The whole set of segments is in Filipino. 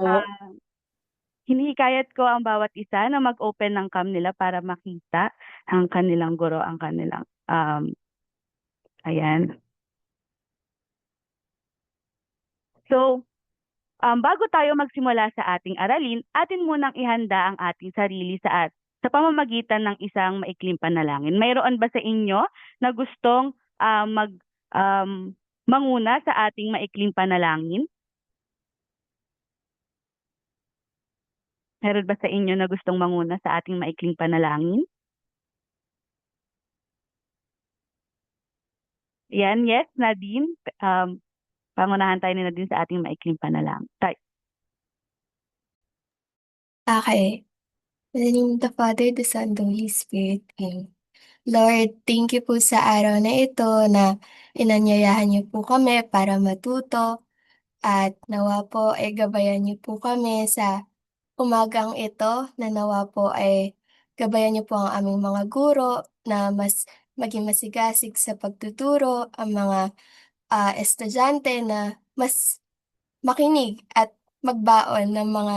po. Hinihikayat ko ang bawat isa na mag-open ng cam nila para makita ang kanilang guro, ang kanilang, ayan. So, bago tayo magsimula sa ating aralin, atin munang ihanda ang ating sarili sa pamamagitan ng isang maikling panalangin. Mayroon ba sa inyo na gustong manguna sa ating maikling panalangin? Meron ba sa inyo na gustong manguna sa ating maikling panalangin? Yan, yes, Nadine. Pangunahan tayo ni Nadine sa ating maikling panalangin. Okay. In the name of the Father, the Son, the Holy Spirit. Amen. Lord, thank you po sa araw na ito na inanyayahan niyo po kami para matuto at nawa po ay gabayan niyo po kami sa umagang ito na nawa po ay gabayan niyo po ang aming mga guro na mas maging masigasig sa pagtuturo, ang mga estudyante na mas makinig at magbaon ng mga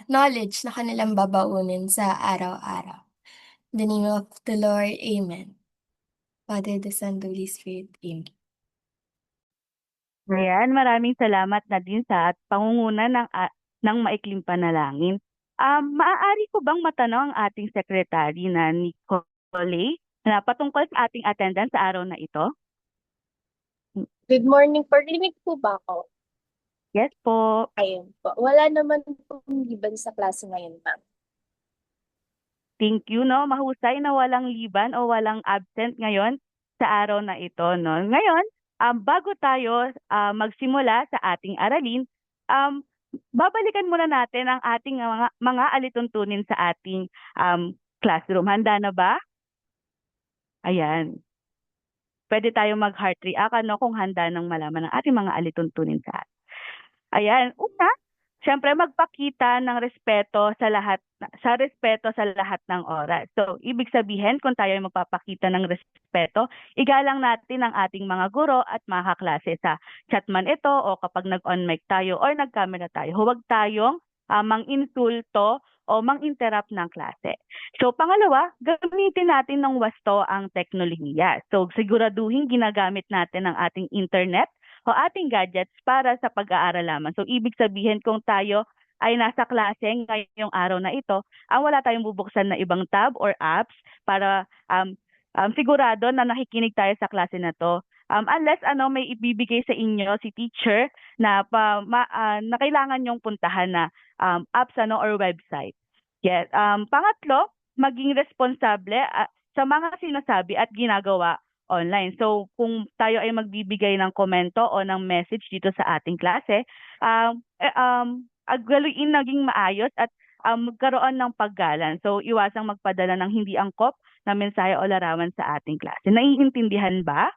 knowledge na kanilang babaunin sa araw-araw. In the name of the Lord, Amen. Father, the Son, the Holy Spirit, Amen. Ayan, maraming salamat na din sa pangunguna ng maikling panalangin. Maaari ko bang matanong ang ating secretary na Nicole na patungkol sa ating attendance sa araw na ito? Good morning po. Rinig po ba ako? Yes po. Ayun po. Wala naman pong liban sa klase ngayon, ma'am. Thank you, no? Mahusay na walang liban o walang absent ngayon sa araw na ito, no? Ngayon, bago tayo magsimula sa ating aralin, babalikan muna natin ang ating mga alituntunin sa ating classroom. Handa na ba? Ayan. Pwede tayo mag-heart react, ano, kung handa nang malaman ang ating mga alituntunin sa atin. Ayan, una, siyempre magpakita ng respeto sa lahat ng oras. So, ibig sabihin, kung tayo ay magpapakita ng respeto, igalang natin ang ating mga guro at mga kaklase sa chat man ito o kapag nag-on mic tayo or nag-camera tayo. Huwag tayong mang-insulto o mang-interrupt ng klase. So, pangalawa, gamitin natin ng wasto ang teknolohiya. So, siguraduhin ginagamit natin ang ating internet o ating gadgets para sa pag-aaral lamang. So, ibig sabihin kung tayo ay nasa klase ngayong araw na ito, wala tayong bubuksan na ibang tab or apps para sigurado na nakikinig tayo sa klase na to. Unless may ibibigay sa inyo si teacher na na kailangan yung puntahan na apps or website. Yes. Pangatlo, maging responsable sa mga sinasabi at ginagawa online. So, kung tayo ay magbibigay ng komento o ng message dito sa ating klase, galuin naging maayos at magkaroon ng paggalan. So, iwasang magpadala ng hindi angkop na mensahe o larawan sa ating klase. Naiintindihan ba?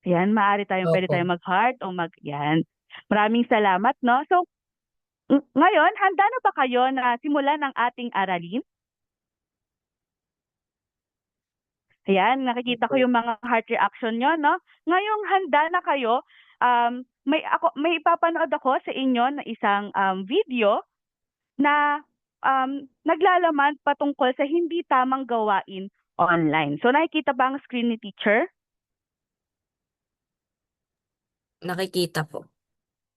Yan, pwede Opo. tayong mag-heart o yan. Maraming salamat, no? So, ngayon, handa na ba kayo na simulan ng ating aralin? Ayan, nakikita ko yung mga heart reaction nyo, no? Ngayong handa na kayo, may ipapanood ako sa inyo na isang video na naglalaman patungkol sa hindi tamang gawain online. So, nakikita ba ang screen ni teacher? Nakikita po.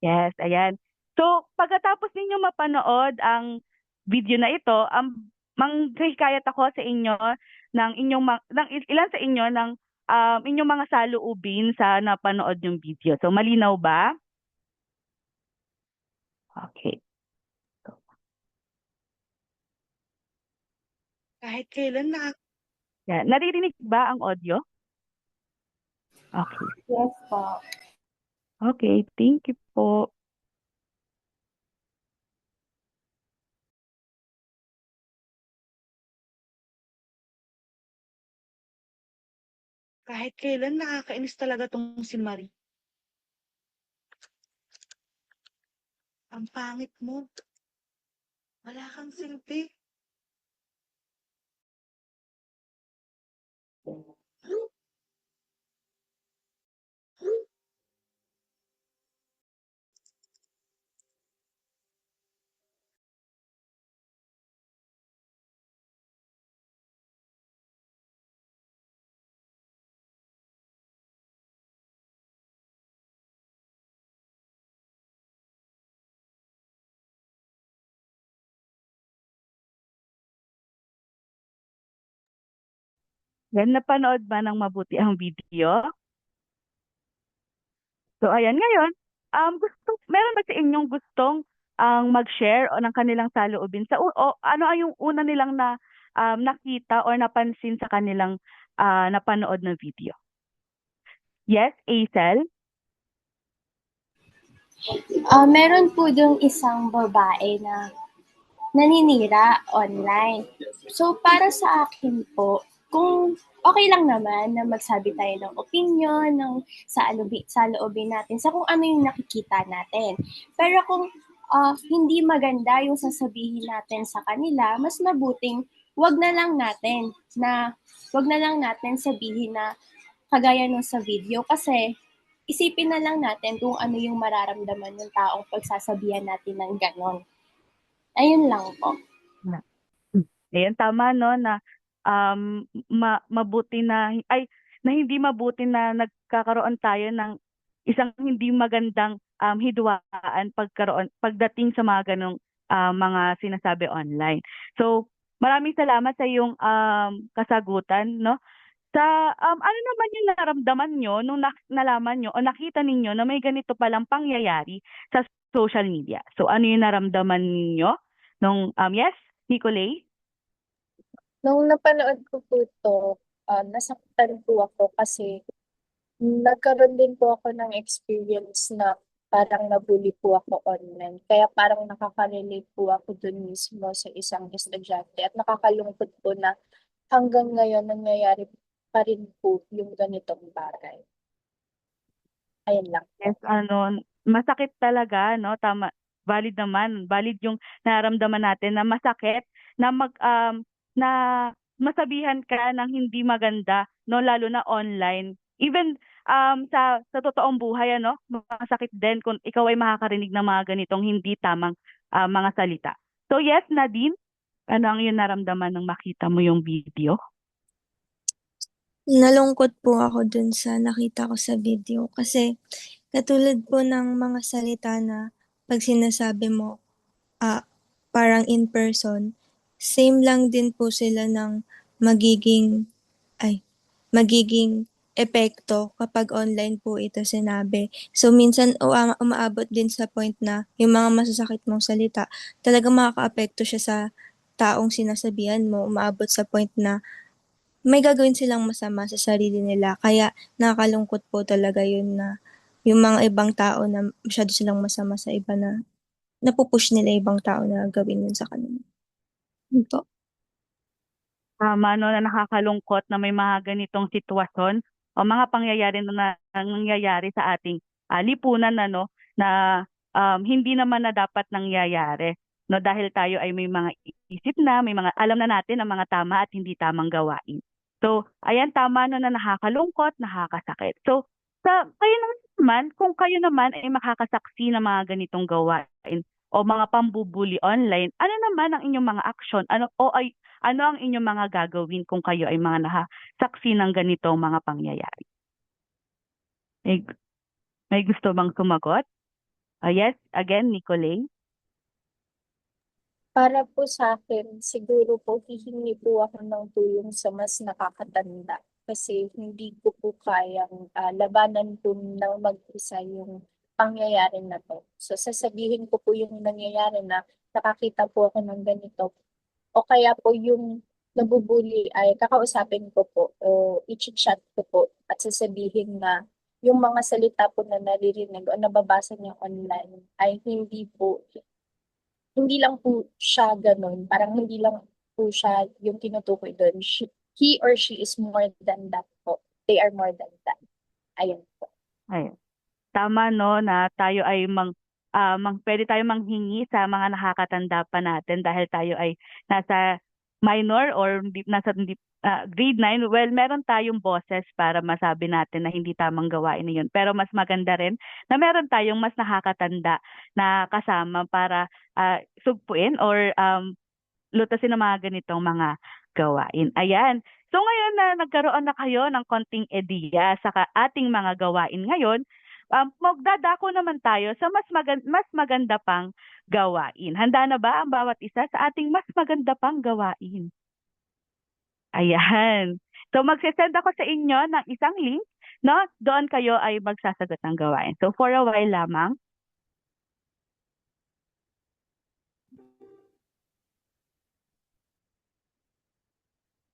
Yes, ayan. So, pagkatapos ninyo mapanood ang video na ito, manghihikayat ako sa inyo ng ilan sa inyo ng inyong mga saloobin sa napanood yung video. So, malinaw ba? Okay. Kahit kailan Yan. Naririnig ba ang audio? Okay. Yes po. Okay, thank you po. kahit kailan nakakainis talaga tong si Marie. Ang pangit mo. Wala kang silbi. Yan, napanood ba ng mabuti ang video? So ayan, ngayon, meron ba sa inyong gustong ang mag-share o ng kanilang saloobin o ano ay yung una nilang nakita or napansin sa kanilang napanood na video? Yes, Aisel? Meron po dong isang babae na naninira online. So, para sa akin po, kung okay lang naman na magsabi tayo ng opinion, ng saloobin natin sa kung ano yung nakikita natin. Pero kung hindi maganda yung sasabihin natin sa kanila, mas mabuting wag na lang natin sabihin na kagaya nung sa video kasi isipin na lang natin kung ano yung mararamdaman ng taong pagsasabihan natin ng ganon. Ayun lang po. Ayan, tama no na mabuti na hindi mabuti na nagkakaroon tayo ng isang hindi magandang hidwaan pagdating sa mga ganong mga sinasabi online. So, maraming salamat sa iyong kasagutan, no? Ano naman yung naramdaman nyo nung nalaman nyo o nakita ninyo na may ganito palang pangyayari sa social media? So, ano yung naramdaman ninyo nung, yes, Nicolay? Nung napanood ko po ito, nasaktan po ako kasi nagkaroon din po ako ng experience na parang nabully po ako online. Kaya parang nakaka-relate po ako dun mismo sa isang estudyante at nakakalungkot po na hanggang ngayon nangyayari pa rin po yung ganitong bagay. Ayun lang po. Yes, masakit talaga, no? Tama, valid naman. Valid yung nararamdaman natin na masakit na na masabihan ka ng hindi maganda, no? Lalo na online. Even sa totoong buhay, masakit din kung ikaw ay makakarinig ng mga ganitong hindi tamang mga salita. So yes, Nadine, ano ang iyong naramdaman nang makita mo yung video? Nalungkot po ako dun sa nakita ko sa video kasi katulad po ng mga salita na 'pag sinasabi mo, parang in person, same lang din po sila ng magiging ay, magiging epekto kapag online po ito sinabi. So minsan umaabot din sa point na yung mga masasakit mong salita, talagang makakaapekto siya sa taong sinasabihan mo. Umaabot sa point na may gagawin silang masama sa sarili nila. Kaya nakakalungkot po talaga yun na yung mga ibang tao na masyado silang masama sa iba na napupush nila ibang tao na gawin yun sa kanila. Yun po. Tama, no, na nakakalungkot na may mga ganitong sitwasyon o mga pangyayari na nangyayari sa ating lipunan na hindi naman na dapat nangyayari, no, dahil tayo ay may mga isip na, may mga alam na natin ang mga tama at hindi tamang gawain. So, ayan, tama, no, na nakakalungkot, nakakasakit. So, kayo naman, kung kayo naman ay makakasaksi ng mga ganitong gawain o mga pambubuli online, ano naman ang inyong mga aksyon? Ano ang inyong mga gagawin kung kayo ay mga saksi ng ganitong mga pangyayari? May, may gusto bang sumagot? Yes, again, Nicolay. Para po sa akin, siguro po hihingi po ako ng tulong sa mas nakakatanda kasi hindi ko po kayang labanan po ng mag-isa yung pangyayari na to. So sasabihin ko po yung nangyayari na nakakita po ako ng ganito o kaya po yung nabubuli ay kakausapin ko po o i-chat ko po at sasabihin na yung mga salita po na naririnig o nababasa niya online ay hindi lang po siya ganun. Parang hindi lang po siya yung tinutukoy doon. He or she is more than that po. They are more than that. Ayun po. Ayun. Tama, no, na tayo ay pwede tayo manghingi sa mga nakakatanda pa natin dahil tayo ay nasa minor or grade 9. Well, meron tayong boses para masabi natin na hindi tamang gawain na yun. Pero mas maganda rin na meron tayong mas nakakatanda na kasama para sugpuin or lutasin ng mga ganitong mga gawain. Ayan. So ngayon na nagkaroon na kayo ng konting ideya sa ating mga gawain ngayon, magdadako naman tayo sa mas maganda pang gawain. Handa na ba ang bawat isa sa ating mas maganda pang gawain? Ayan. So magsisend ako sa inyo ng isang link, no? Doon kayo ay magsasagot ng gawain. So for a while lamang.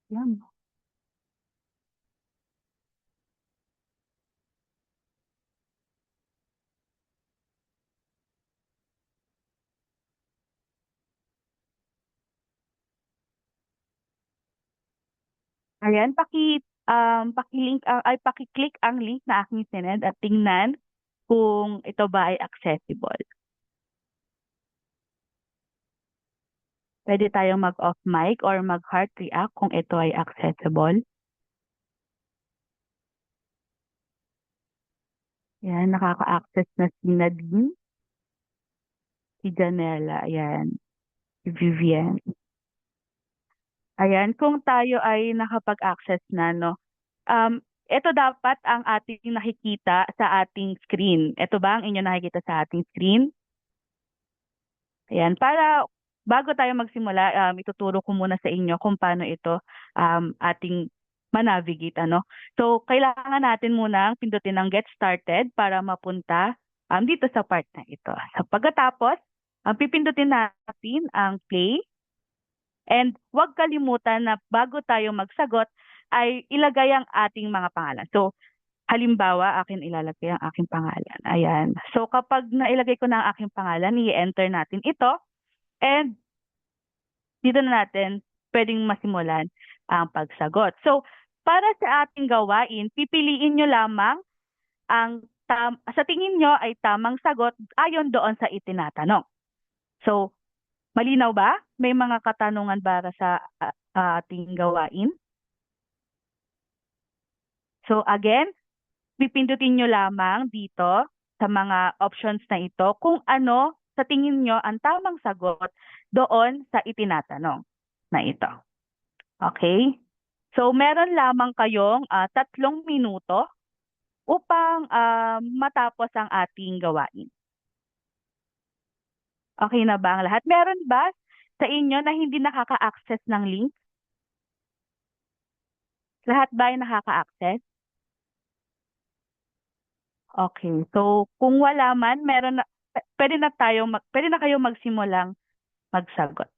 Yan. Ayan, paki-link ay paki-click ang link na aking sinend at tingnan kung ito ba ay accessible. Pwede tayong mag-off mic or mag-heart react kung ito ay accessible. Yan, nakaka-access na si Nadine, si Janela, ayan, si Vivian. Ayan, kung tayo ay nakapag-access na, no? Ito dapat ang ating nakikita sa ating screen. Ito ba ang inyo nakikita sa ating screen? Ayan, para bago tayo magsimula, ituturo ko muna sa inyo kung paano ito ating manavigate, ano. So, kailangan natin munang pindutin ang Get Started para mapunta dito sa part na ito. So, pagkatapos, pipindutin natin ang Play. And huwag kalimutan na bago tayo magsagot, ay ilagay ang ating mga pangalan. So, halimbawa, akin ilalagay ang aking pangalan. Ayan. So, kapag nailagay ko na ang aking pangalan, i-enter natin ito. And dito na natin pwedeng masimulan ang pagsagot. So, para sa ating gawain, pipiliin nyo lamang ang sa tingin nyo ay tamang sagot ayon doon sa itinatanong. So, malinaw ba? May mga katanungan para sa ating gawain? So again, pipindutin nyo lamang dito sa mga options na ito kung ano sa tingin nyo ang tamang sagot doon sa itinatanong na ito. Okay? So meron lamang kayong 3 minuto upang matapos ang ating gawain. Okay na ba ang lahat? Meron ba sa inyo na hindi nakaka-access ng link? Lahat ba ay nakaka-access? Okay. So, kung wala man, pwede na kayo magsimulang magsagot.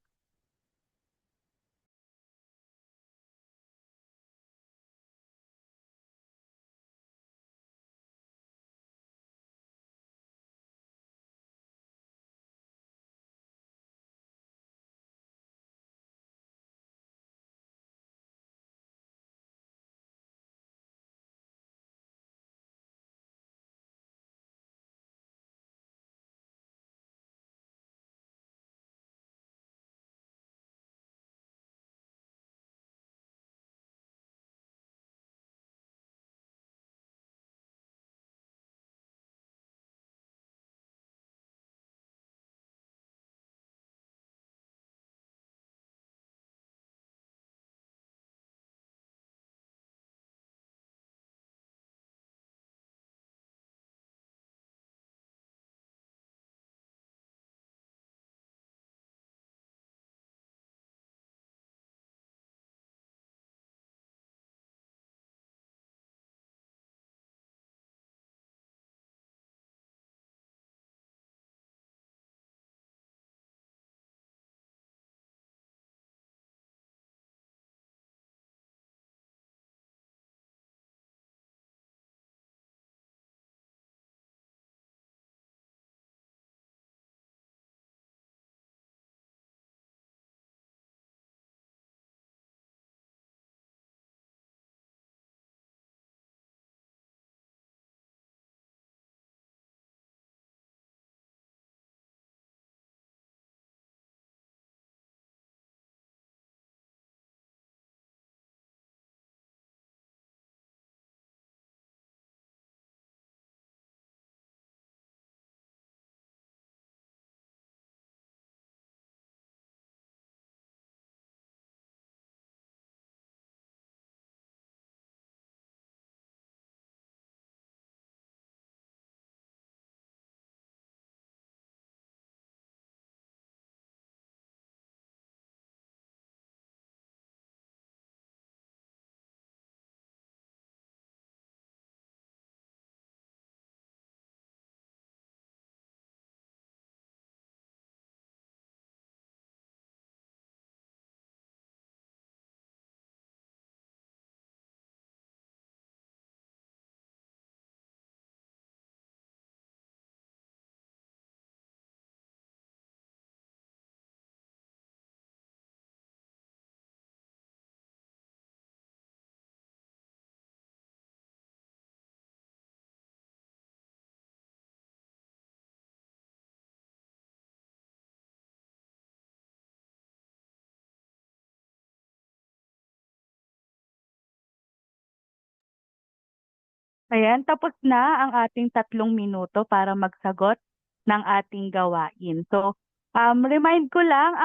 Ayan, tapos na ang ating 3 minuto para magsagot ng ating gawain. So, remind ko lang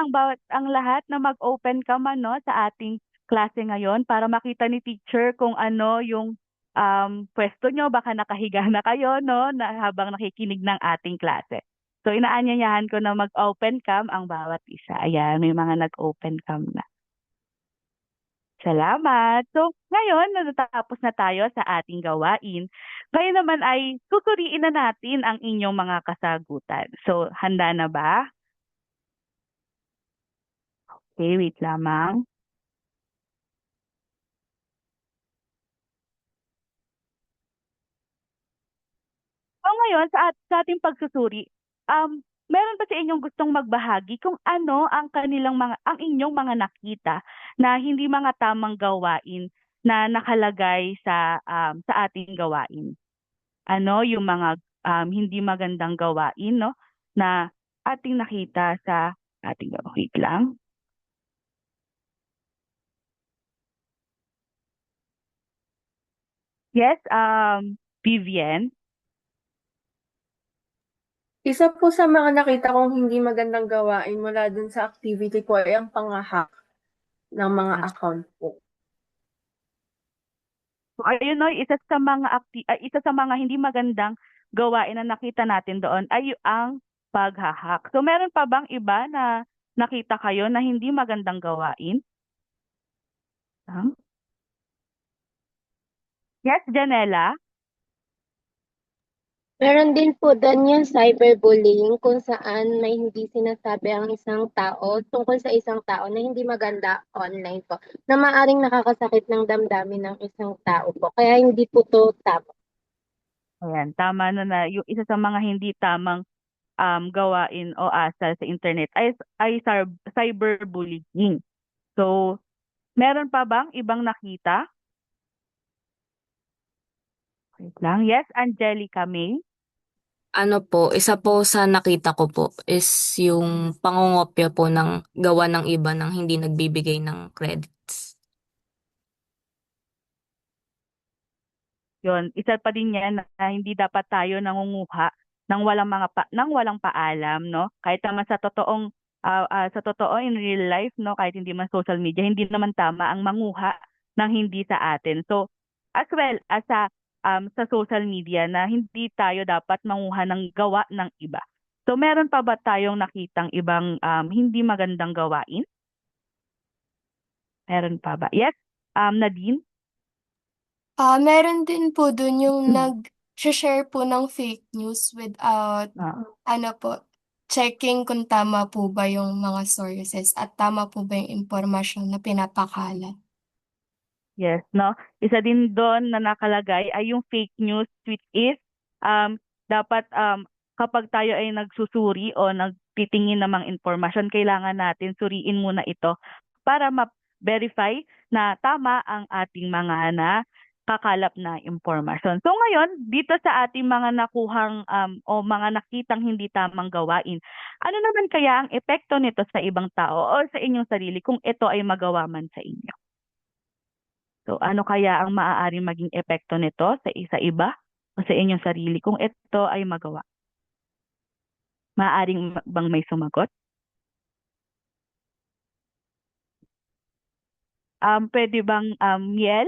ang lahat na mag-open cam ano sa ating klase ngayon para makita ni teacher kung ano yung pwesto nyo, baka nakahiga na kayo no na habang nakikinig ng ating klase. So, inaanyayahan ko na mag-open cam ang bawat isa. Ayan, may mga nag-open cam na. Salamat. So, ngayon, natatapos na tayo sa ating gawain. Ngayon naman ay susuriin na natin ang inyong mga kasagutan. So, handa na ba? Okay, wait lamang. So, ngayon, sa ating pagsusuri, meron ba sa inyong gustong magbahagi kung ano ang ang inyong mga nakita na hindi mga tamang gawain na nakalagay sa ating gawain? Ano yung mga hindi magandang gawain no na ating nakita sa ating wait lang. Yes, Vivian. Isa po sa mga nakita kong hindi magandang gawain mula dun sa activity ko ay ang panghahack ng mga account po. So ayun no, isa sa mga hindi magandang gawain na nakita natin doon ay ang paghahack. So meron pa bang iba na nakita kayo na hindi magandang gawain? Yes, Janela. Meron din po doon yung cyberbullying kung saan may hindi sinasabi ang isang tao tungkol sa isang tao na hindi maganda online po, na maaring nakakasakit ng damdamin ng isang tao po. Kaya hindi po to tama. Ayan, tama na yung isa sa mga hindi tamang gawain o asal sa internet ay cyberbullying. So, meron pa bang ibang nakita? Wait lang. Yes, Angelica May. Ano po, isa po sa nakita ko po is yung pangungopya po ng gawa ng iba ng hindi nagbibigay ng credits. Yun, isa pa din yan na hindi dapat tayo nangunguha ng walang paalam, no? Kahit naman sa totoo in real life, no, kahit hindi man social media, hindi naman tama ang manguha ng hindi sa atin. So, as well as sa social media na hindi tayo dapat manguha ng gawa ng iba. So, meron pa ba tayong nakitang ibang hindi magandang gawain? Meron pa ba? Yes, Nadine? Meron din po dun yung nag-share po ng fake news without, checking kung tama po ba yung mga sources at tama po ba yung impormasyon na pinapakala. Yes, no? Isa din doon na nakalagay ay yung fake news, which is dapat kapag tayo ay nagsusuri o nagtitingin ng mga impormasyon, kailangan natin suriin muna ito para ma-verify na tama ang ating mga kakalap na impormasyon. So ngayon, dito sa ating mga nakuhang o mga nakitang hindi tamang gawain, ano naman kaya ang epekto nito sa ibang tao o sa inyong sarili kung ito ay magawa man sa inyo? So ano kaya ang maaaring maging epekto nito sa iba o sa inyong sarili kung ito ay magawa? Maaaring bang may sumagot? Pwede bang Miel?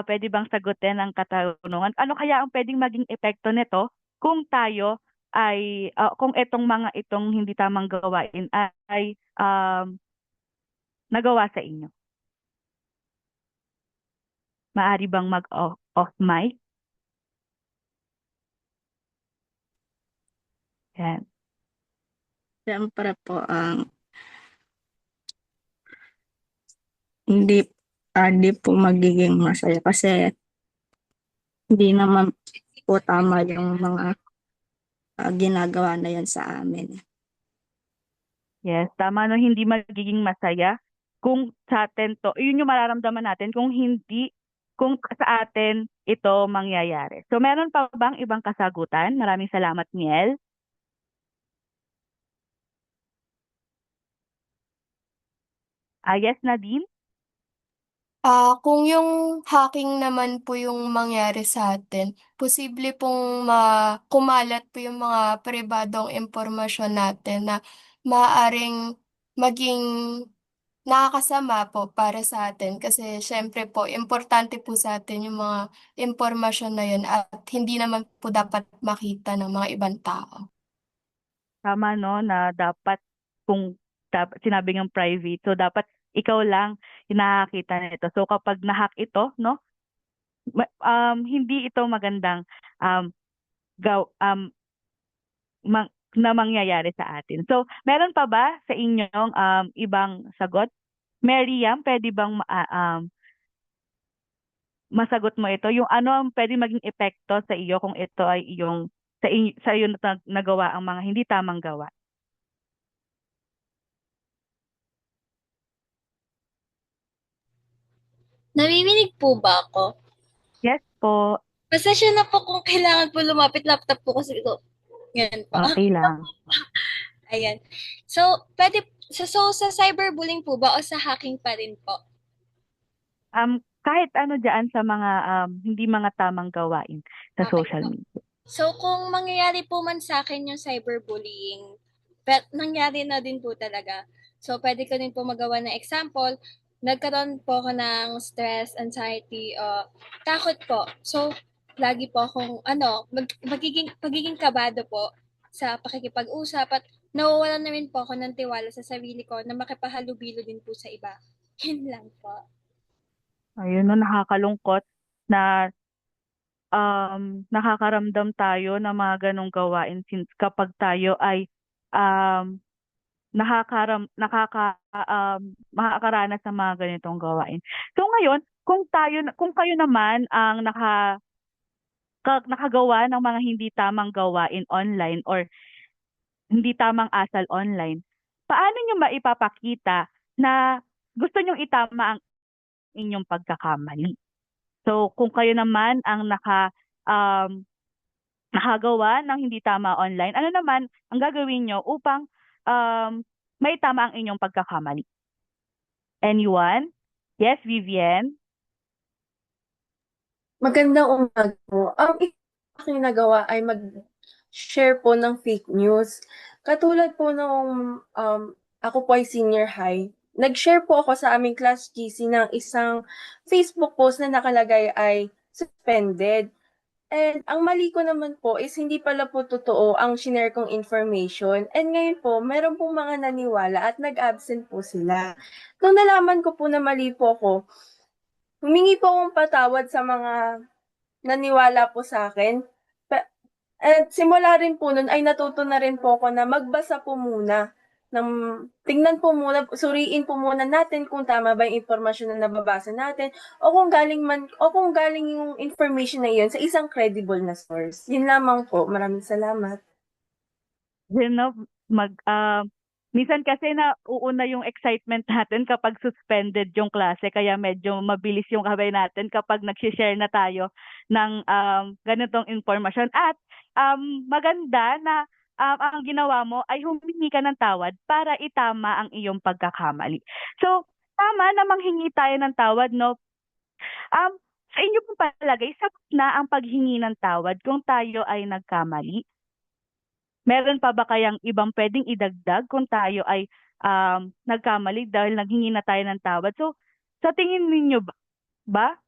Pwede bang sagutin ang katanungan? Ano kaya ang pwedeng maging epekto nito kung tayo ay kung itong hindi tamang gawain ay nagawa sa inyo? Maari bang mag-off mic? Yan. Siyempre po, hindi po magiging masaya kasi hindi naman po tama yung mga ginagawa na yan sa amin. Yes, tama no, hindi magiging masaya kung sa atin to, yun yung mararamdaman natin kung sa atin ito mangyayari. So meron pa bang ibang kasagutan? Maraming salamat, Miel. Yes, Nadine? Kung yung hacking naman po yung mangyari sa atin, posible pong kumalat po yung mga pribadong impormasyon natin na maaaring maging nakakasama po para sa atin kasi syempre po importante po sa atin yung mga impormasyon na yun at hindi naman po dapat makita ng mga ibang tao. Tama, no, na dapat kung sinabi ng private, so dapat ikaw lang yung nakakita nito. So kapag nahack ito, no, hindi ito magandang um, na mangyayari sa atin. So, meron pa ba sa inyong ibang sagot? Miriam, pwede bang masagot mo ito? Yung ano ang pwede maging epekto sa iyo kung ito ay sa iyo nagawa ang mga hindi tamang gawa? Naririnig po ba ako? Yes po. Pasensya na po kung kailangan po lumapit laptop po kasi ko. Yan po. Okay lang. Ayan. So, sa cyberbullying po ba o sa hacking pa rin po? Kahit ano diyan sa mga hindi mga tamang gawain sa Okay social po. media. So, kung mangyayari po man sa akin yung cyberbullying, nangyari na din po talaga. So, pwede ko din po magawa ng example. Nagkaroon po ako ng stress, anxiety, takot po. So, lagi po akong, pagiging kabado po sa pakikipag-usap at nawawalan na rin po ako ng tiwala sa sarili ko na makipahalubilo din po sa iba. Yun lang po. Ayun, no, nakakalungkot na nakakaramdam tayo ng mga ganong gawain since kapag tayo ay um, makakaranas sa mga ganitong gawain. So ngayon, kung kayo naman ang nakagawa ng mga hindi tamang gawain online or hindi tamang asal online, paano nyo maipapakita na gusto nyong itama ang inyong pagkakamali? So kung kayo naman ang nakagawa ng hindi tama online, ano naman ang gagawin nyo upang maitama ang inyong pagkakamali? Anyone? Yes, Vivian? Magandang umaga po. Ang aking nagawa ay mag-share po ng fake news. Katulad po nung ako po ay senior high, nag-share po ako sa aming class GC ng isang Facebook post na nakalagay ay suspended. And ang mali ko naman po is hindi pala po totoo ang shinare kong information. And ngayon po, meron pong mga naniwala at nag-absent po sila. Nung nalaman ko po na mali po ako, humingi po akong patawad sa mga naniwala po sa akin. At simula rin po nun ay natuto na rin po ako na magbasa po muna. Tingnan po muna, suriin po muna natin kung tama ba yung impormasyon na nababasa natin o kung galing yung information na yun sa isang credible na source. Yun lamang po. Maraming salamat. You know, minsan kasi na uuna yung excitement natin kapag suspended yung klase, kaya medyo mabilis yung kabay natin kapag nag-share na tayo ng ganitong informasyon. At maganda na ang ginawa mo ay humingi ka ng tawad para itama ang iyong pagkakamali. So, tama na manghingi tayo ng tawad, no? Sa inyo pong palagay, sapat na ang paghingi ng tawad kung tayo ay nagkamali? Meron pa ba kayang ibang pwedeng idagdag kung tayo ay nagkamali dahil naghingi na tayo ng tawad? So, sa tingin ninyo ba,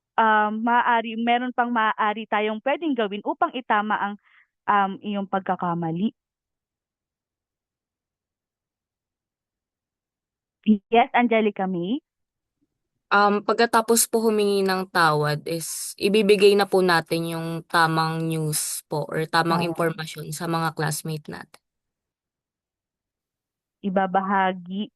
meron pang maaari tayong pwedeng gawin upang itama ang iyong pagkakamali? Yes, Angelica May? Pagkatapos po humingi ng tawad is ibibigay na po natin yung tamang news po or tamang impormasyon sa mga classmate natin. Ibabahagi.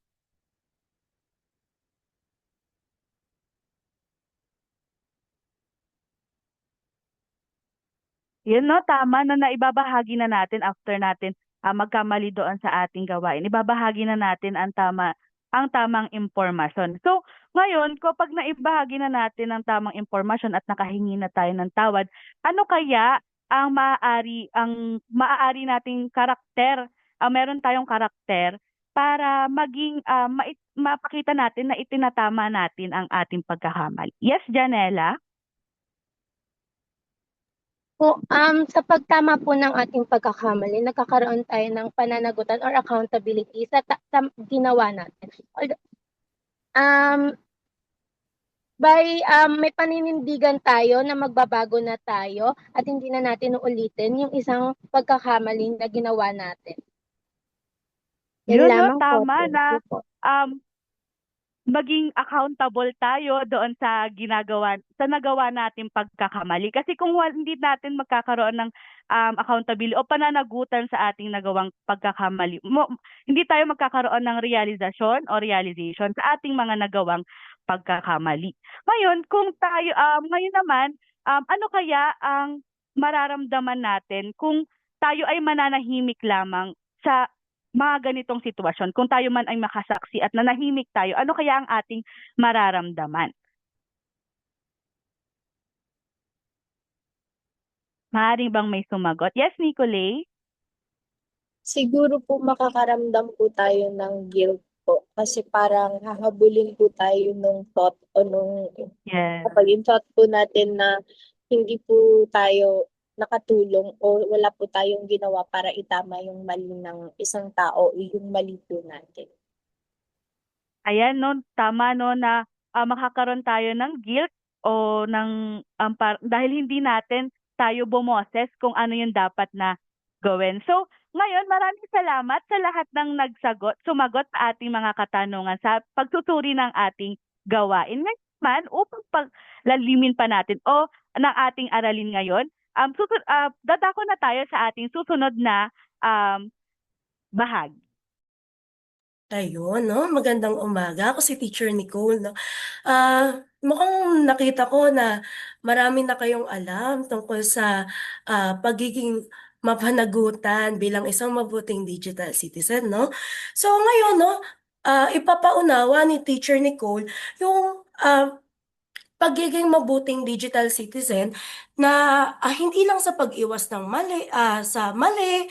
Yun, no, tama na naibabahagi na natin after natin magkamali doon sa ating gawain. Ibabahagi na natin ang tamang impormasyon. So, ngayon, kapag naibahagi na natin ang tamang impormasyon at nakahingi na tayo ng tawad, ano kaya ang maaari nating karakter? Meron tayong karakter para maging mapakita natin na itinatama natin ang ating pagkakamali. Yes, Janela? Sa pagtama po ng ating pagkakamali, nagkakaroon tayo ng pananagutan or accountability sa ginawa natin. May paninindigan tayo na magbabago na tayo at hindi na natin uulitin yung isang pagkakamali na ginawa natin. Yun Yun, no, lamang po. tama Thank na you po. maging accountable tayo doon sa nagawa nating pagkakamali. Kasi kung hindi natin magkakaroon ng accountability o pananagutan sa ating nagawang pagkakamali, hindi tayo magkakaroon ng realization sa ating mga nagawang pagkakamali. Ngayon, ngayon naman, ano kaya ang mararamdaman natin kung tayo ay mananahimik lamang sa mga ganitong sitwasyon? Kung tayo man ay makasaksi at nanahimik tayo, ano kaya ang ating mararamdaman? Maaaring bang may sumagot? Yes, Nicolay? Siguro po makakaramdam po tayo ng guilt po kasi parang hahabulin po tayo nung thought o nung Yes. kapag yung thought po natin na hindi po tayo nakatulong o wala po tayong ginawa para itama yung mali ng isang tao o yung mali po natin. Ayan, no, tama, no, na makakaroon tayo ng guilt o ng dahil hindi natin tayo bumoses kung ano yung dapat na gawin. So, ngayon, maraming salamat sa lahat ng sumagot sa ating mga katanungan sa pagsusuri ng ating gawain. Ngayon naman, upang paglalimin pa natin o ng ating aralin ngayon, dadako na tayo sa ating susunod na bahagi. Ayun, no? Magandang umaga. Ako si Teacher Nicole, no? Mukhang nakita ko na marami na kayong alam tungkol sa pagiging mapanagutan bilang isang mabuting digital citizen, no? So ngayon, no, ipapaunawa ni Teacher Nicole yung pagiging mabuting digital citizen na hindi lang sa pag-iwas ng mali,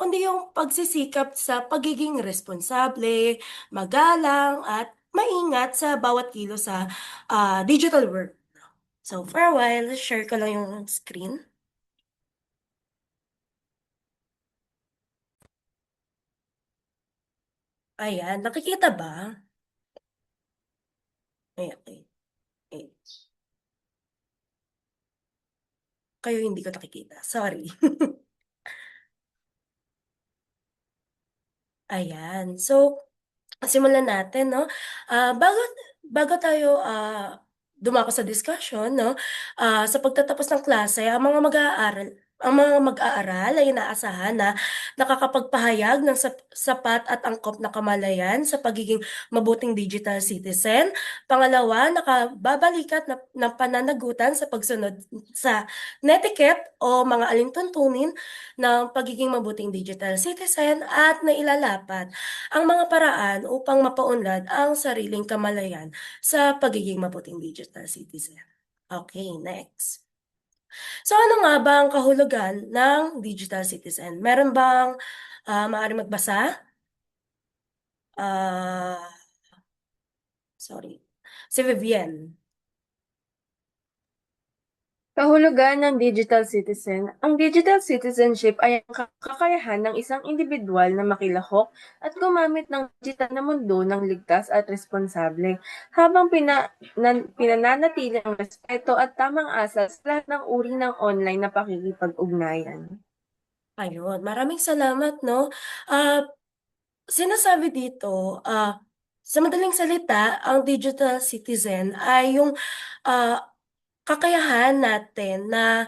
kundi yung pagsisikap sa pagiging responsable, magalang, at maingat sa bawat kilo sa digital world. So for a while, share ko lang yung screen. Ayan, nakikita ba? Ayan, ayan. Kayo hindi ko nakikita. Sorry. Ayan. So, simulan natin, no? Bago tayo dumako sa discussion, no? Sa pagtatapos ng klase, ang mga mag-aaral ay inaasahan na nakakapagpahayag ng sapat at angkop na kamalayan sa pagiging mabuting digital citizen. Pangalawa, nakababalikat ng pananagutan sa pagsunod sa netiquette o mga alintuntunin ng pagiging mabuting digital citizen at nailalapat ang mga paraan upang mapaunlad ang sariling kamalayan sa pagiging mabuting digital citizen. Okay, next. So ano nga ba ang kahulugan ng digital citizen? Meron bang maaari magbasa? Sorry. Si Vivienne. Kahulugan ng digital citizen. Ang digital citizenship ay ang kakayahan ng isang individual na makilahok at gumamit ng digital na mundo ng ligtas at responsable, habang pinananatili ang respeto at tamang asas sa lahat ng uri ng online na pakikipag-ugnayan. Ayun, maraming salamat, no? Sinasabi dito, sa madaling salita, ang digital citizen ay yung kakayahan natin na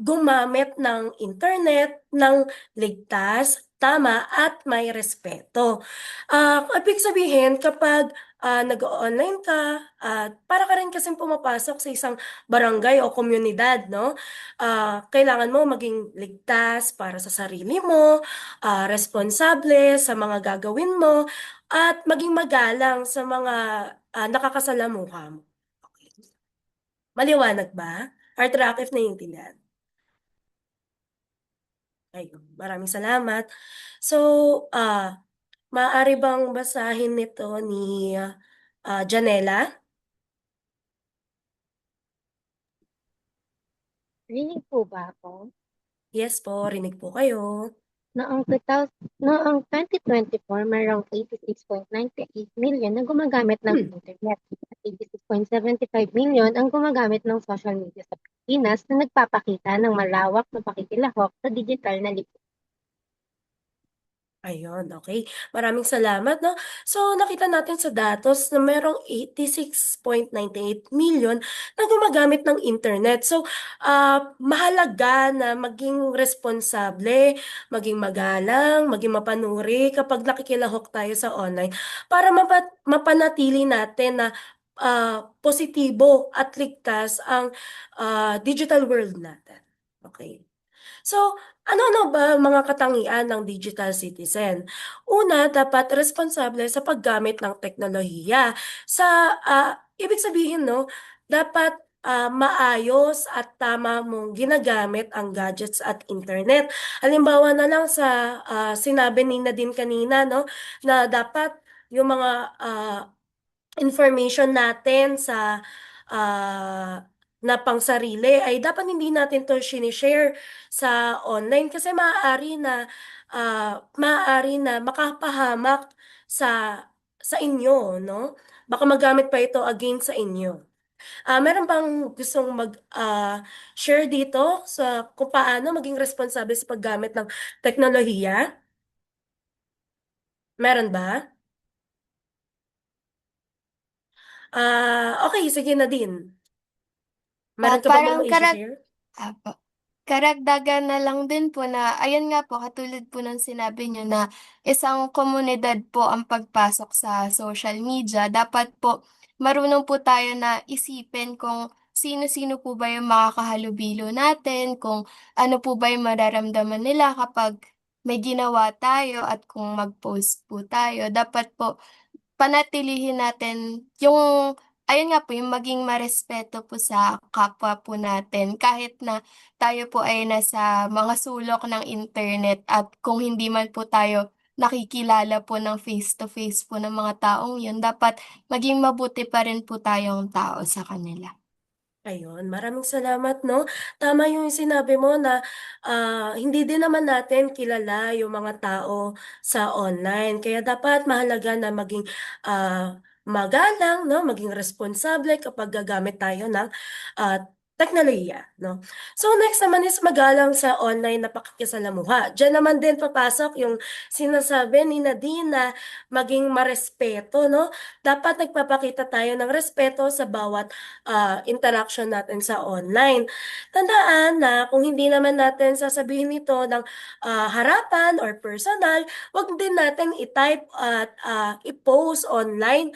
gumamit ng internet ng ligtas, tama, at may respeto. Ibig sabihin, kapag nag-online ka, para ka rin kasing pumapasok sa isang barangay o komunidad, no? Kailangan mo maging ligtas para sa sarili mo, responsable sa mga gagawin mo, at maging magalang sa mga nakakasalamuha mo. Maliwanag ba? Artractive na yung tindahan. Ayun, maraming salamat. So, Maaari bang basahin nito ni Janela? Rinig po ba ako? Yes po, rinig po kayo. Noong 2024, mayroong 86.98 million na gumagamit ng internet at 86.75 million ang gumagamit ng social media sa Pilipinas na nagpapakita ng malawak na pakikilahok sa digital na lipunan. Ayun, okay. Maraming salamat, no? So, nakita natin sa datos na merong 86.98 million na gumagamit ng internet. So, mahalaga na maging responsable, maging magalang, maging mapanuri kapag nakikilahok tayo sa online para mapanatili natin na positibo at ligtas ang digital world natin. Okay. So, ano-ano ba mga katangian ng digital citizen? Una, dapat responsable sa paggamit ng teknolohiya. Ibig sabihin, no, dapat maayos at tama mong ginagamit ang gadgets at internet. Halimbawa na lang sa sinabi ni Nadine kanina, no, na dapat yung mga information natin sa na pangsarili ay dapat hindi natin to sinishare sa online kasi maaari na makapahamak sa inyo, no? Baka magamit pa ito against sa inyo. Meron bang gustong share dito sa kung paano maging responsable sa paggamit ng teknolohiya? Meron ba? Okay, sige Nadine. Meron ka bang Parang ma-share? Apo. Karagdagan na lang din po na, ayan nga po, katulad po ng sinabi niyo na isang komunidad po ang pagpasok sa social media. Dapat po marunong po tayo na isipin kung sino-sino po ba yung makakahalubilo natin, kung ano po ba yung mararamdaman nila kapag may ginawa tayo at kung mag-post po tayo. Dapat po panatilihin natin yung, ayun nga po, yung maging marespeto po sa kapwa po natin. Kahit na tayo po ay nasa mga sulok ng internet at kung hindi man po tayo nakikilala po ng face-to-face po ng mga taong yun, dapat maging mabuti pa rin po tayong tao sa kanila. Ayun, maraming salamat, no? Tama yung sinabi mo na hindi din naman natin kilala yung mga tao sa online. Kaya dapat mahalaga na maging magalang, no? Maging responsable kapag gagamit tayo ng teknolohiya, no? So next naman is magalang sa online na pakikisalamuha. Diyan naman din papasok yung sinasabi ni Nadine na maging marespeto, no? Dapat nagpapakita tayo ng respeto sa bawat interaction natin sa online. Tandaan na kung hindi naman natin sasabihin ito ng harapan or personal, wag din natin i-type at i-post online.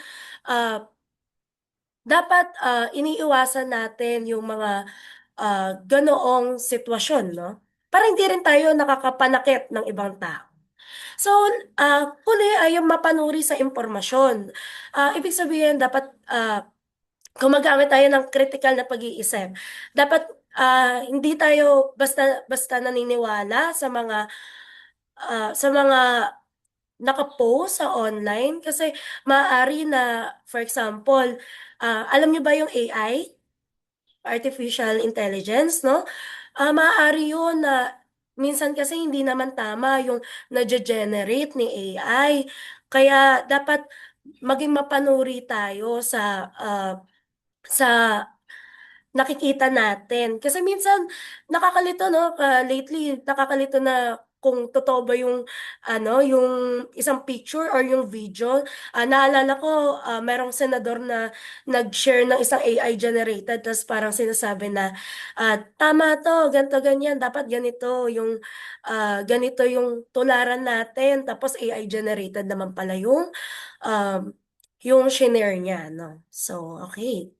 Dapat iniiwasan natin yung mga ganoong sitwasyon, no? Para hindi rin tayo nakakapanakit ng ibang tao. So, huli ay yung mapanuri sa impormasyon. Ibig sabihin, dapat gumagamit tayo ng critical na pag-iisip. Dapat hindi tayo basta naniniwala sa mga nakapost sa online kasi maaari na, for example, alam niyo ba yung AI? Artificial Intelligence, no? Maaari yun na minsan kasi hindi naman tama yung na-generate ni AI. Kaya dapat maging mapanuri tayo sa nakikita natin. Kasi minsan nakakalito, no? Lately nakakalito na kung totoo ba yung yung isang picture or yung video. Naalala ko merong senador na nag-share ng isang AI generated tapos parang sinasabi na tama to, ganito ganyan, dapat ganito yung tularan natin. Tapos AI generated naman pala yung shinare niya, no? So, okay.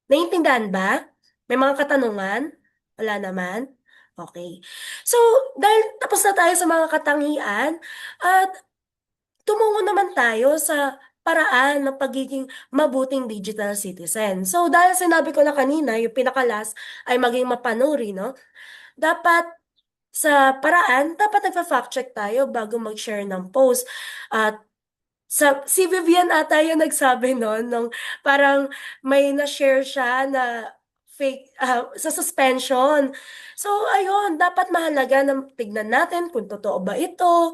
Naiintindihan ba? May mga katanungan? Wala naman? Okay. So, dahil tapos na tayo sa mga katangian, at tumungo naman tayo sa paraan ng pagiging mabuting digital citizen. So, dahil sinabi ko na kanina, yung pinakalas ay maging mapanuri, no? Dapat nagpa-fact check tayo bago mag-share ng post. At Si Vivian ata yung nagsabi nun, nung parang may na-share siya na fake, sa suspension. So, ayun, dapat mahalaga na tignan natin kung totoo ba ito,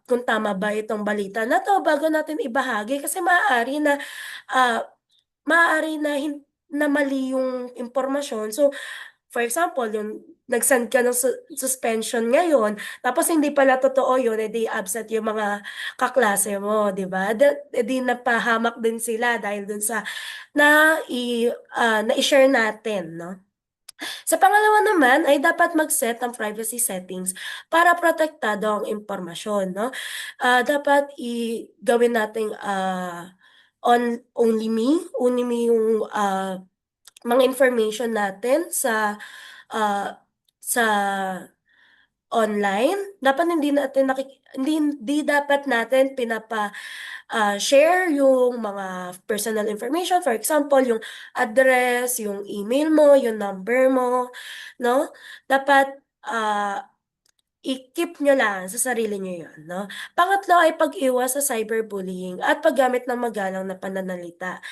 kung tama ba itong balita na to bago natin ibahagi kasi ah, maaari na mali yung impormasyon. So, for example, yung nag-send ka ng suspension ngayon, tapos hindi pala totoo yun, edi absent yung mga kaklase mo, di ba? Edi napahamak din sila dahil dun sa na-share natin, no? Sa pangalawa naman ay dapat mag-set ng privacy settings para protektado ang impormasyon, no? Dapat gawin nating on only me yung mga information natin sa online. Dapat hindi dapat natin share yung mga personal information. For example, yung address, yung email mo, yung number mo, no? Dapat i-keep nyo lang sa sarili nyo yun, no? Pangatlo ay pag-iwas sa cyberbullying at paggamit ng magalang na pananalita.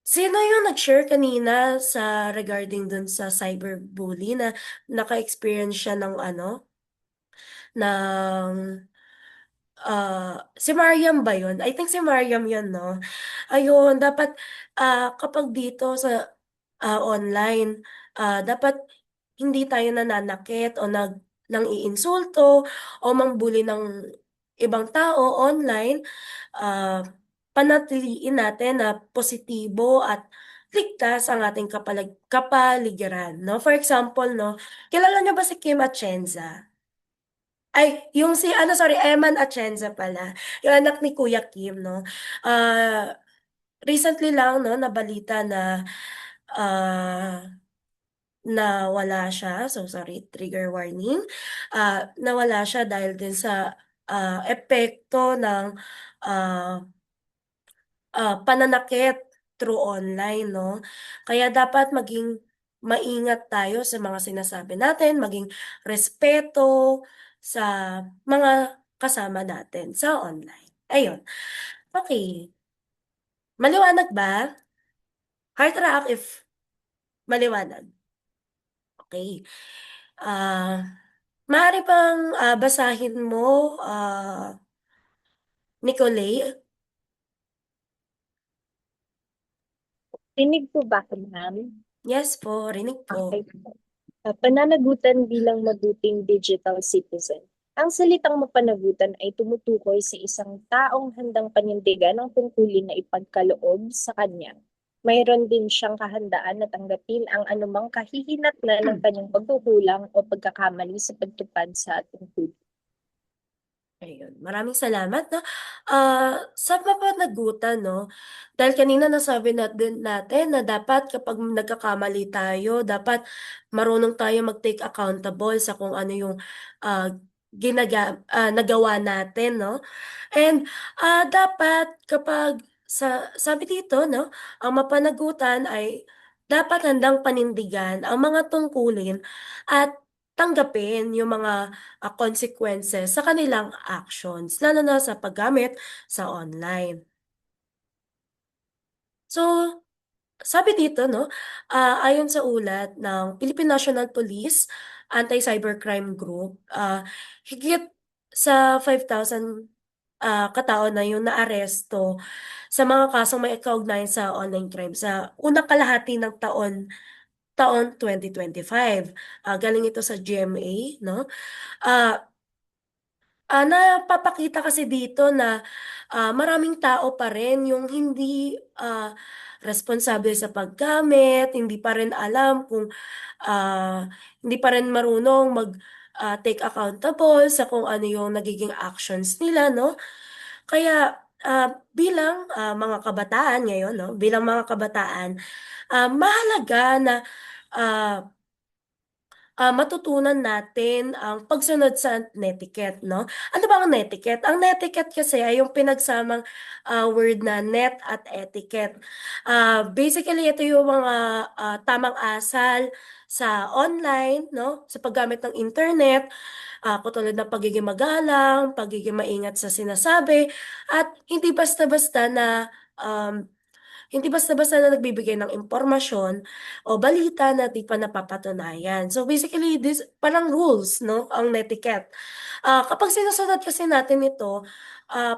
Sino yung nag-share kanina sa regarding dun sa cyberbully na naka-experience siya ng ng si Mariam ba yun? I think si Mariam yun, no? Ayun, dapat kapag dito sa online, dapat hindi tayo nananakit o nang iinsulto o mangbuli ng ibang tao online. Panatiliin natin na positibo at ligtas ang ating kapaligiran, no? For example, no, kilala niyo ba si Kim Atienza? Ay, yung sorry, Eman Atienza pala. Yung anak ni Kuya Kim, no? Recently lang, no, nabalita na nawala siya. So, sorry, trigger warning. Nawala siya dahil din sa epekto ng pananakit through online, no? Kaya dapat maging maingat tayo sa mga sinasabi natin, maging respeto sa mga kasama natin sa online. Ayun. Okay. Maliwanag ba? Heart react if maliwanag. Okay. Maaari bang basahin mo, Nicolay? Rinig po ba ako, ma'am? Yes po, rinig po. Okay po. Pananagutan bilang mabuting digital citizen. Ang salitang mapanagutan ay tumutukoy sa isang taong handang panindigan ang tungkulin na ipagkaloob sa kanya. Mayroon din siyang kahandaan na tanggapin ang anumang kahihinatnan ng kanyang pagkukulang o pagkakamali sa pagtupad sa tungkulin. Ayun, maraming salamat, no? Sa mapanagutan, no? Dahil kanina nasabi natin na dapat kapag nagkakamali tayo, dapat marunong tayo mag-take accountable sa kung ano yung nagawa natin, no? And dapat kapag sabi dito, no, ang mapanagutan ay dapat handang panindigan ang mga tungkulin at tanggapin yung mga consequences sa kanilang actions, lalo na sa paggamit sa online. So, sabi dito, no, ayon sa ulat ng Philippine National Police Anti-Cybercrime Group, higit sa 5,000 katao na yung naaresto sa mga kasong may kaugnayan sa online crime sa unang kalahati ng taon 2025. Galing ito sa GMA, no? Napapakita kasi dito na maraming tao pa rin yung hindi responsable sa paggamit, hindi pa rin alam kung hindi pa rin marunong take accountable sa kung ano yung nagiging actions nila, no? Kaya bilang mga kabataan ngayon, no? Bilang mga kabataan, mahalaga na matutunan natin ang pagsunod sa netiquette, no? Ano ba ang netiquette? Ang netiquette kasi ay yung pinagsamang word na net at etiquette. Basically, ito yung mga tamang asal sa online, no? Sa paggamit ng internet, katulad ng pagiging magalang, pagiging maingat sa sinasabi, at um, hindi basta-basta na nagbibigay ng impormasyon o balita na di pa napapatunayan. So basically, this parang rules, no? Ang netiquette. Kapag sinusunod kasi natin ito,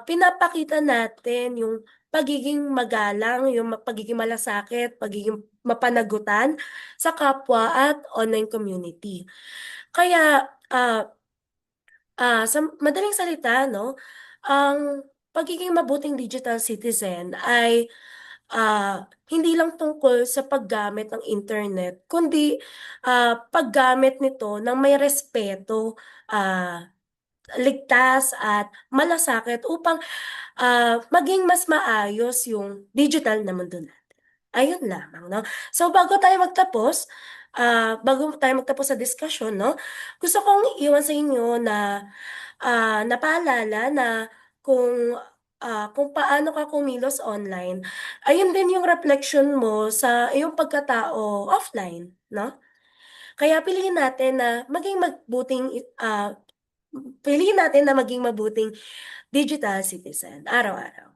pinapakita natin yung pagiging magalang, yung pagiging malasakit, pagiging mapanagutan sa kapwa at online community. Kaya, sa madaling salita, no, ang pagiging mabuting digital citizen ay hindi lang tungkol sa paggamit ng internet, kundi paggamit nito ng may respeto, ah, ligtas at malasakit upang maging mas maayos yung digital na mundo natin. Ayun lamang, no? So bago tayo magtapos sa discussion, no, gusto kong iwan sa inyo na napaalala na kung kung paano ka kumilos online, ayun din yung reflection mo sa iyong pagkatao offline, no? Kaya piliin natin na maging mabuting digital citizen araw-araw.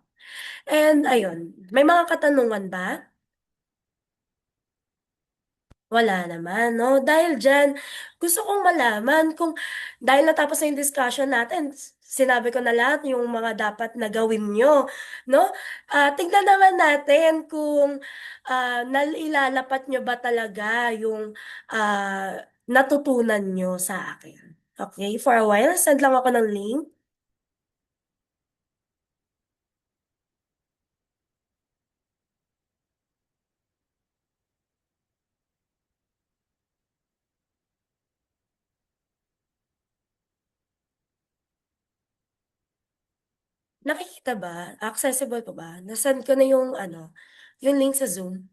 And ayun, may mga katanungan ba? Wala naman, no? Dahil dyan, gusto kong malaman kung dahil natapos na yung discussion natin, sinabi ko na lahat yung mga dapat na gawin nyo, no? Tingnan naman natin kung nailalapat nyo ba talaga yung natutunan nyo sa akin. Okay, for a while, send lang ako ng link. Nakikita ba? Accessible pa ba? Nasend ko na yung yung link sa Zoom.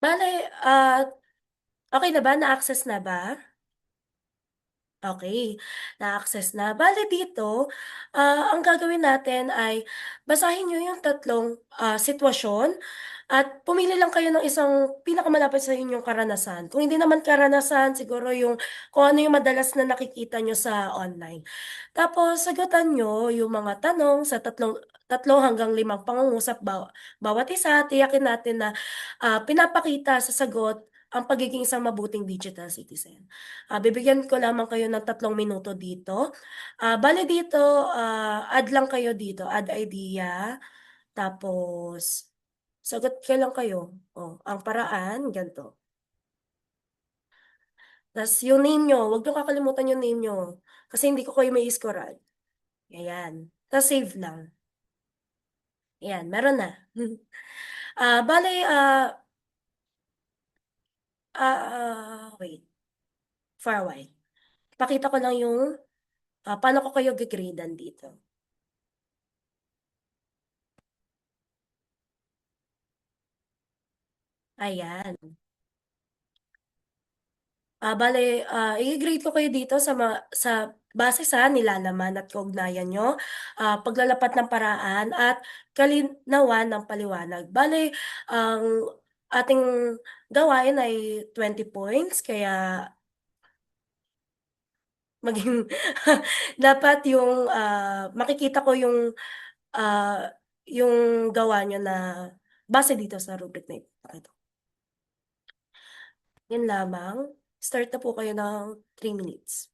Bale, okay na ba? Na-access na ba? Okay, na-access na. Bale dito, ang gagawin natin ay basahin nyo yung tatlong sitwasyon at pumili lang kayo ng isang pinakamalapit sa inyong karanasan. Kung hindi naman karanasan, siguro yung kung ano yung madalas na nakikita nyo sa online. Tapos, sagutan nyo yung mga tanong sa tatlo hanggang limang pangungusap bawat isa. Tiyakin natin na pinapakita sa sagot ang pagiging isang mabuting digital citizen. Bibigyan ko lamang kayo ng 3 minuto dito. Bale dito, add lang kayo dito, add idea. Tapos, sagot ka lang kayo. Ang paraan, ganito. Tapos yung name nyo, huwag nyo kakalimutan yung name nyo. Kasi hindi ko kayo may scorean. Ayan. Tapos save lang. Ayan, meron na. Bale, wait. For a while. Pakita ko lang yung paano ko kayo gigradean dito. Ayan. Bale, i-grade ko kayo dito sa base sa nilalaman at kaugnayan nyo, paglalapat ng paraan at kalinawan ng paliwanag. Bale, ang ating gawain ay 20 points, kaya maging dapat yung makikita ko ah, yung gawa nyo na base dito sa rubric na ito. Yan lamang. Start na po kayo ng 3 minutes.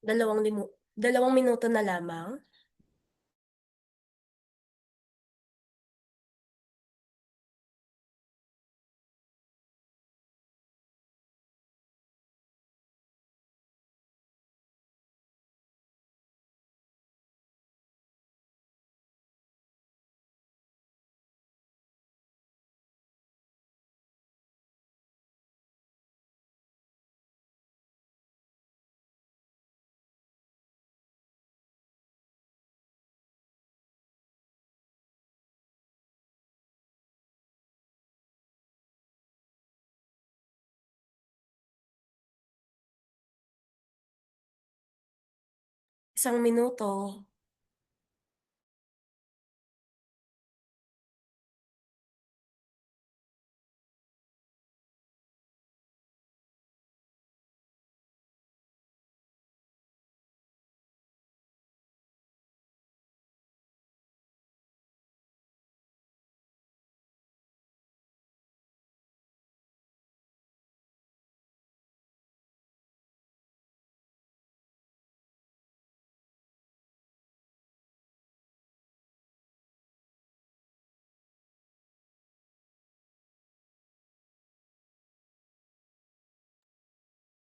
Dalawang minuto na lamang. Isang minuto.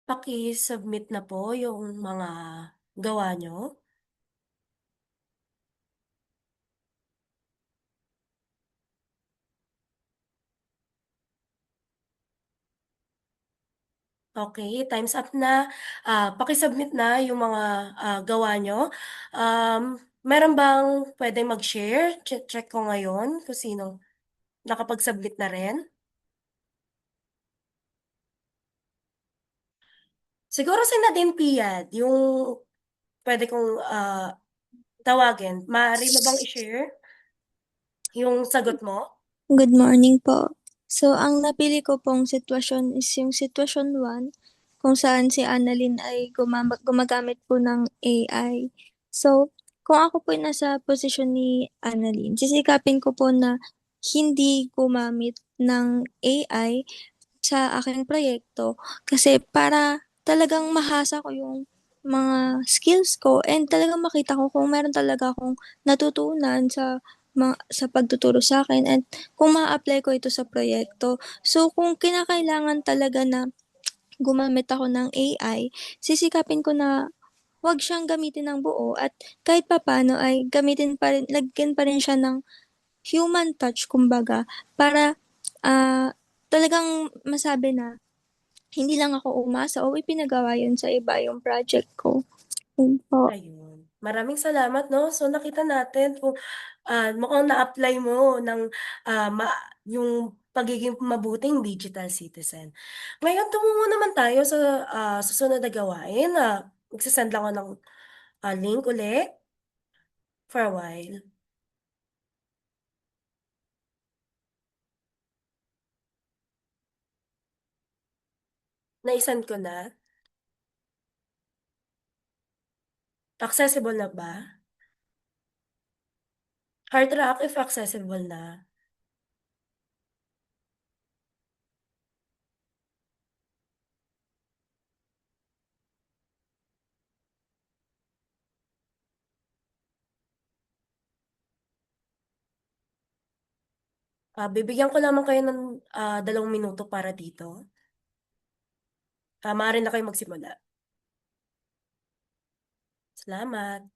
Paki-submit na po yung mga gawa nyo. Okay, time's up na. Paki-submit na yung mga gawa nyo. Meron bang pwedeng mag-share? Check ko ngayon kung sino nakapag-submit na rin. Siguro si Nadine Piad, yung pwede kong tawagin. Maaari mo bang i-share yung sagot mo? Good morning po. So, ang napili ko pong sitwasyon is yung sitwasyon 1, kung saan si Annalyn ay gumagamit po ng AI. So, kung ako po ay nasa posisyon ni Annalyn, sisikapin ko po na hindi gumamit ng AI sa aking proyekto kasi para talagang mahasa ko yung mga skills ko and talagang makita ko kung meron talaga akong natutunan sa pagtuturo sa akin and kung maa-apply ko ito sa proyekto. So, kung kinakailangan talaga na gumamit ako ng AI, sisikapin ko na wag siyang gamitin ng buo at kahit papaano ay lagyan pa rin siya ng human touch kumbaga para talagang masabi na hindi lang ako umasa o ipinagawa yun sa iba yung project ko. Yun po. Ayun. Maraming salamat, no? So, nakita natin kung mukhang na-apply mo ng yung pagiging mabuting digital citizen. Ngayon, tumungo naman tayo sa susunod na gawain. Magsasend lang ako ng link uli for a while. Naisend ko na. Accessible na ba? Heart rock if accessible na. Bibigyan ko lamang kayo ng 2 minuto para dito. Maaari na kayo magsimula. Salamat.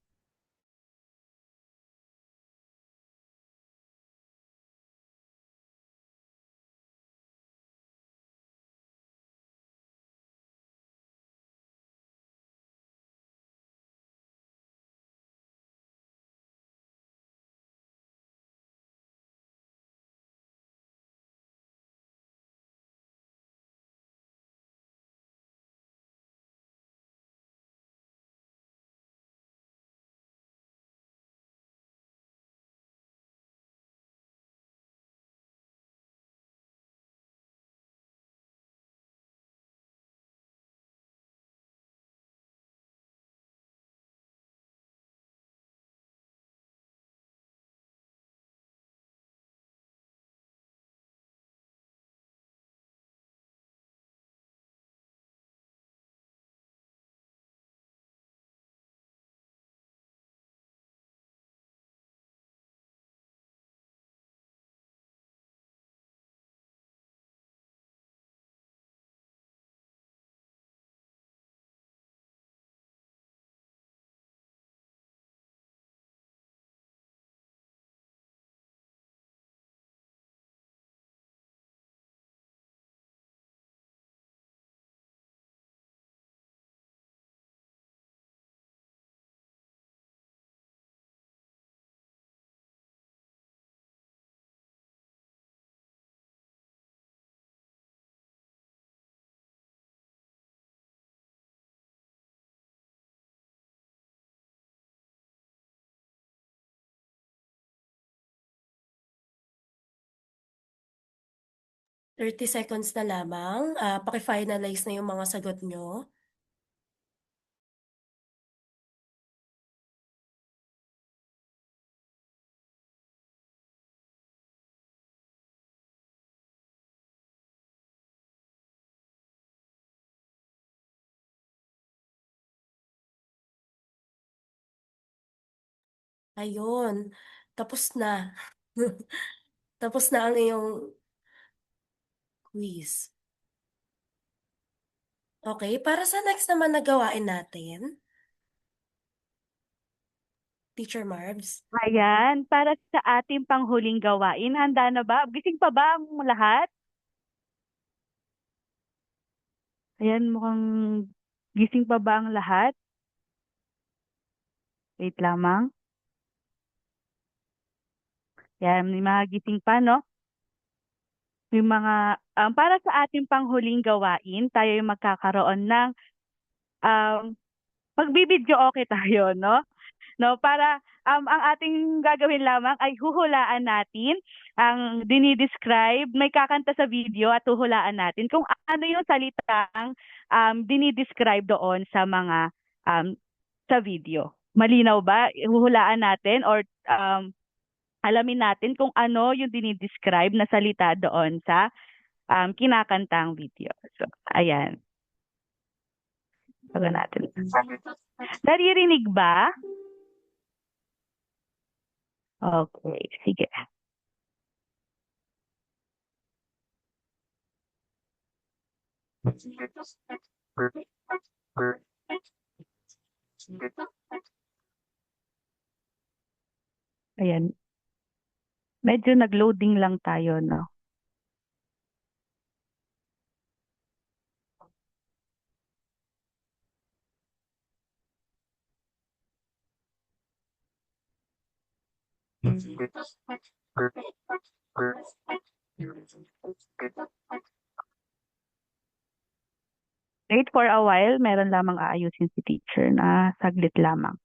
30 seconds na lamang. Paki-finalize na yung mga sagot nyo. Ayun, tapos na. Tapos na ang iyong quiz. Okay, para sa next naman na gawain natin, Teacher Marbs. Ayan, para sa ating panghuling gawain, handa na ba? Gising pa ba ang lahat? Ayan, mukhang gising pa ba ang lahat? Wait lamang. Yan, may mga gising pa, no? May mga, para sa ating panghuling gawain, tayo yung magkakaroon ng, magbibideo okay tayo, no? No, para ang ating gagawin lamang ay huhulaan natin ang dinidescribe, may kakanta sa video at huhulaan natin kung ano yung salitang dinidescribe doon sa mga sa video. Malinaw ba? Huhulaan natin or alamin natin kung ano yung dinidescribe na salita doon sa kinakantang video. So, ayan. Pagod natin. Naririnig ba? Okay, sige. Ayan. Medyo nag-loading lang tayo, no? Wait for a while, meron lamang aayusin si teacher na saglit lamang.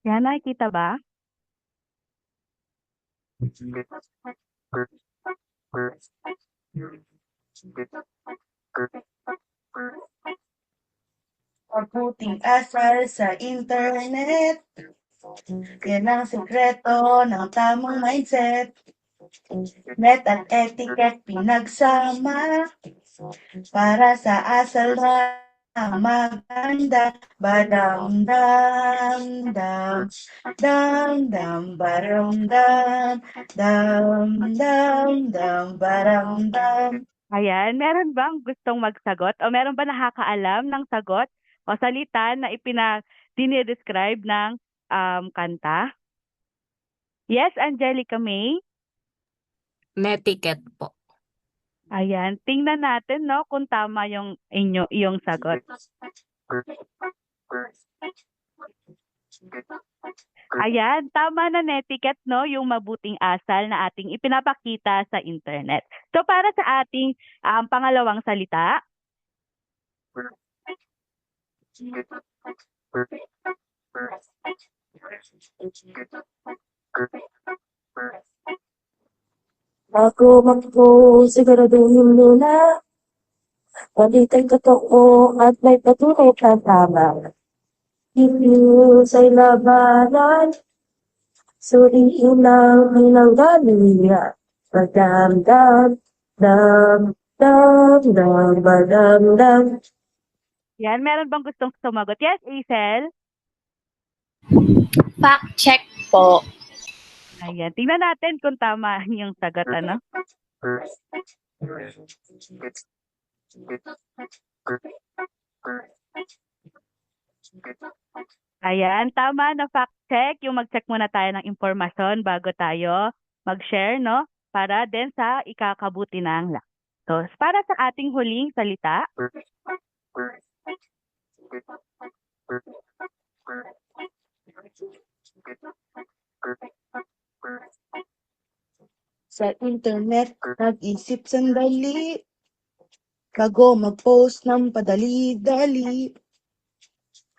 Yan, nakikita ba? Mabuting asal sa internet. Yan ang sekreto ng tamang mindset. Net at etiquette pinagsama para sa asal na maganda. Badam dam dam dam dam baram dam dam dam dam baram dam. Ayan, meron bang gustong magsagot o meron ba nakakaalam ng sagot o salita na dinidescribe ng kanta? Yes, Angelica May? Netiquette po. Ayan, tingnan natin, no, kung tama yung iyong sagot. Ayan, tama na netiquette, no, yung mabuting asal na ating ipinapakita sa internet. So para sa ating pangalawang salita, Bago mag-post, siguraduhin mo na balita'y totoo at may patunay na tama. Ipil sa'y labanan, suriin ang pinanggalingan. Badam-dam, dam, dam, dam, badam-dam. yan, meron bang gustong sumagot? Yes, Isel? Fact check po. Ayan, tingnan natin kung tama yung sagot, ano? Ayan, tama na fact check. Yung mag-check muna tayo ng impormasyon bago tayo mag-share, no? Para din sa ikakabuti ng lahat. So, para sa ating huling salita, Sa internet, nag-isip sandali, bago mag-post ng padali-dali.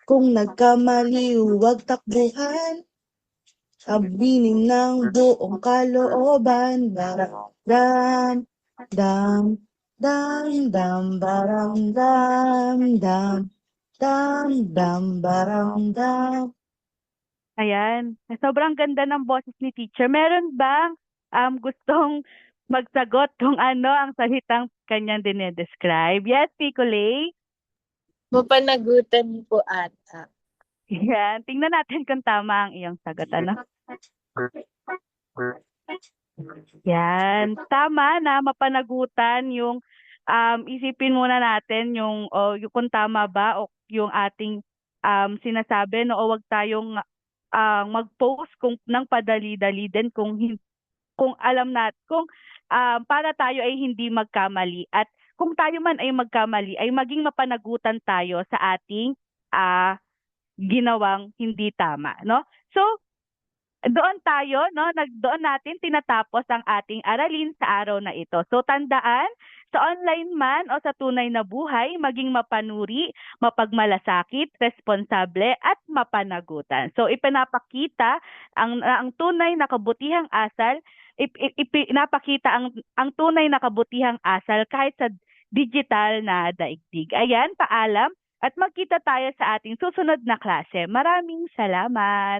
Kung nagkamali, huwag takbuhan, aminin ng buong kalooban. Baram, dam, dam, dam, baram, dam, dam, dam, dam, baram, dam. Ayan. Sobrang ganda ng boses ni teacher. Meron bang gustong magsagot kung ano ang salitang kanyang dinedescribe? Yes, Picolay? Mapanagutan po ata. Yan. Tingnan natin kung tama ang iyong sagot. Ano? Yan. Tama na mapanagutan yung isipin muna natin yung kung tama ba o yung ating sinasabi no o wag tayong mag-post ng padali-dali din kung alam nat kung para tayo ay hindi magkamali at kung tayo man ay magkamali ay maging mapanagutan tayo sa ating ginawang hindi tama, no? So, doon tayo, no? Doon natin tinatapos ang ating aralin sa araw na ito. So, tandaan, sa online man o sa tunay na buhay, maging mapanuri, mapagmalasakit, responsable, at mapanagutan. So, ipinapakita ang tunay na kabutihang asal, ipinapakita ang tunay na kabutihang asal kahit sa digital na daigdig. Ayan, paalam at magkita tayo sa ating susunod na klase. Maraming salamat!